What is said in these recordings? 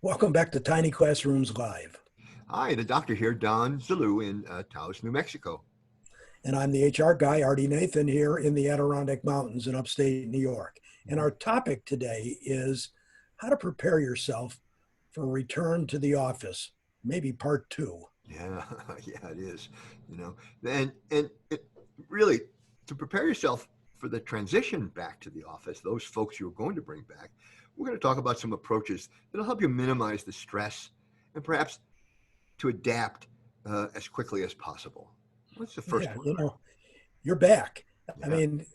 Welcome back to Tiny Classrooms Live. Hi, the doctor here, Don Zulu in Taos, New Mexico. And I'm the HR guy, Artie Nathan, here in the Adirondack Mountains in upstate New York. And our topic today is how to prepare yourself for return to the office, maybe part two. Yeah, yeah, it is. And it really to prepare yourself for the transition back to the office, those folks you're going to bring back, we're going to talk about some approaches that'll help you minimize the stress and perhaps to adapt as quickly as possible. What's the first Yeah, one? you're back. I Yeah, mean,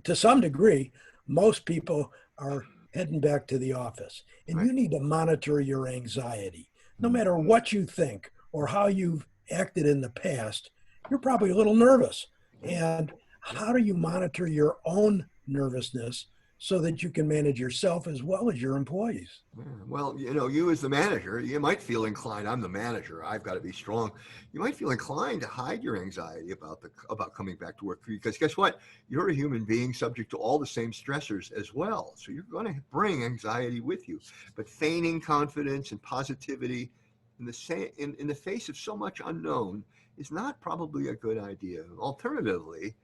to some degree, most people are heading back to the office, and right. you need to monitor your anxiety. No Mm, matter what you think or how you've acted in the past, you're probably a little nervous. yeah, And yeah. how do you monitor your own nervousness so that you can manage yourself as well as your employees? Yeah, well, you as the manager, you might feel inclined. I'm the manager. I've got to be strong. You might feel inclined to hide your anxiety about coming back to work because guess what? You're a human being subject to all the same stressors as well. So you're going to bring anxiety with you. But feigning confidence and positivity in the face of so much unknown is not probably a good idea. Alternatively,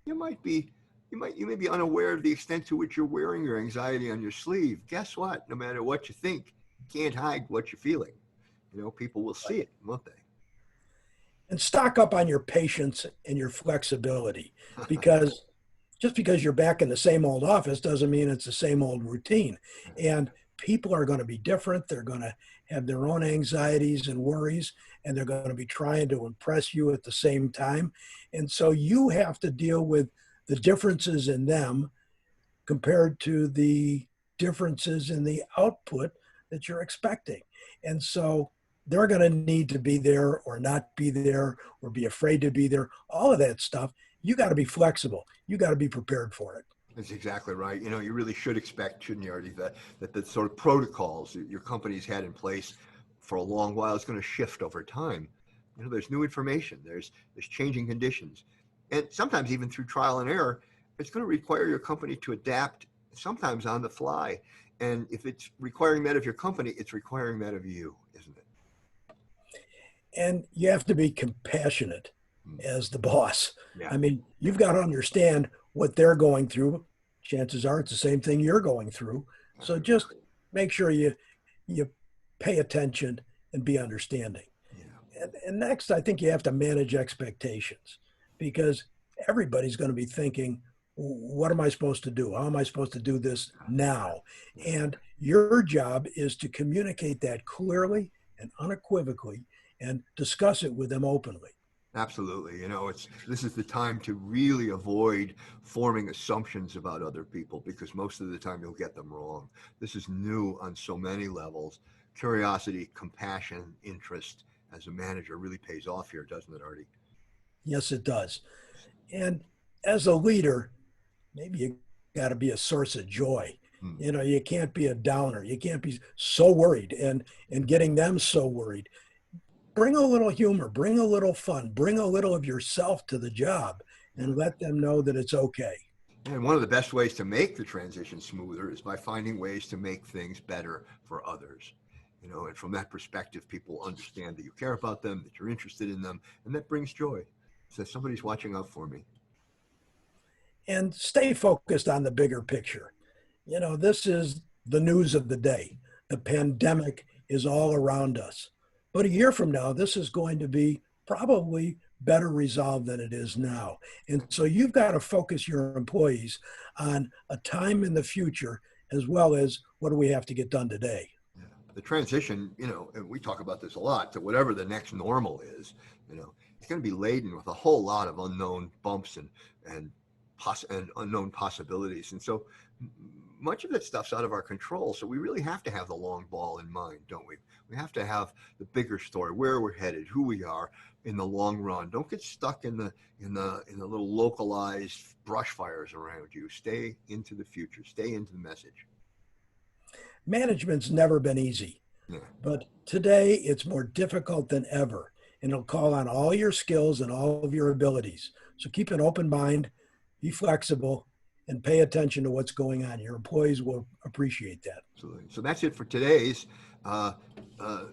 you might be you may be unaware of the extent to which you're wearing your anxiety on your sleeve. Guess what? No matter what you think, you can't hide what you're feeling. People will see it, won't they? And stock up on your patience and your flexibility because just because you're back in the same old office doesn't mean it's the same old routine. And people are going to be different. They're going to have their own anxieties and worries, and they're going to be trying to impress you at the same time. And so you have to deal with the differences in them compared to the differences in the output that you're expecting. And so they're going to need to be there or not be there or be afraid to be there. All of that stuff, you got to be flexible. You got to be prepared for it. That's exactly right. You really should expect, shouldn't you, Artie, that the sort of protocols that your company's had in place for a long while is going to shift over time. There's new information, there's changing conditions, and sometimes even through trial and error, it's going to require your company to adapt, sometimes on the fly. And if it's requiring that of your company, it's requiring that of you, isn't it? And you have to be compassionate Mm. as the boss. Yeah, I mean, you've got to understand what they're going through. Chances are it's the same thing you're going through. So exactly just right. make sure you pay attention and be understanding. Yeah, And next, I think you have to manage expectations because everybody's going to be thinking, what am I supposed to do? How am I supposed to do this now? yeah. And your job is to communicate that clearly and unequivocally and discuss it with them openly. Absolutely. This is the time to really avoid forming assumptions about other people because most of the time you'll get them wrong. This is new on so many levels. Curiosity, compassion, interest as a manager really pays off here, doesn't it, Artie? Yes, it does. And as a leader, maybe you got to be a source of joy. Hmm. You can't be a downer. You can't be so worried and getting them so worried. Bring a little humor, bring a little fun, bring a little of yourself to the job Yeah. and let them know that it's okay. And one of the best ways to make the transition smoother is by finding ways to make things better for others. And from that perspective, people understand that you care about them, that you're interested in them, and that brings joy. So somebody's watching out for me. And stay focused on the bigger picture. This is the news of the day. The pandemic is all around us. But a year from now, this is going to be probably better resolved than it is now. And so you've got to focus your employees on a time in the future as well as what do we have to get done today. Yeah. The transition, and we talk about this a lot, to whatever the next normal is, it's going to be laden with a whole lot of unknown bumps and and unknown possibilities. And so much of that stuff's out of our control. So we really have to have the long ball in mind, don't we? We have to have the bigger story, where we're headed, who we are in the long run. Don't get stuck in the little localized brush fires around you. Stay into the future. Stay into the message. Management's never been easy, Yeah. but today it's more difficult than ever. And it'll call on all your skills and all of your abilities. So keep an open mind, be flexible, and pay attention to what's going on. Your employees will appreciate that. Absolutely. So that's it for today's uh, uh,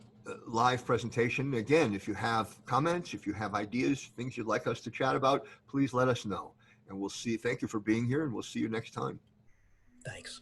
live presentation. Again, if you have comments, if you have ideas, things you'd like us to chat about, please let us know. And we'll see. Thank you for being here, and we'll see you next time. Thanks.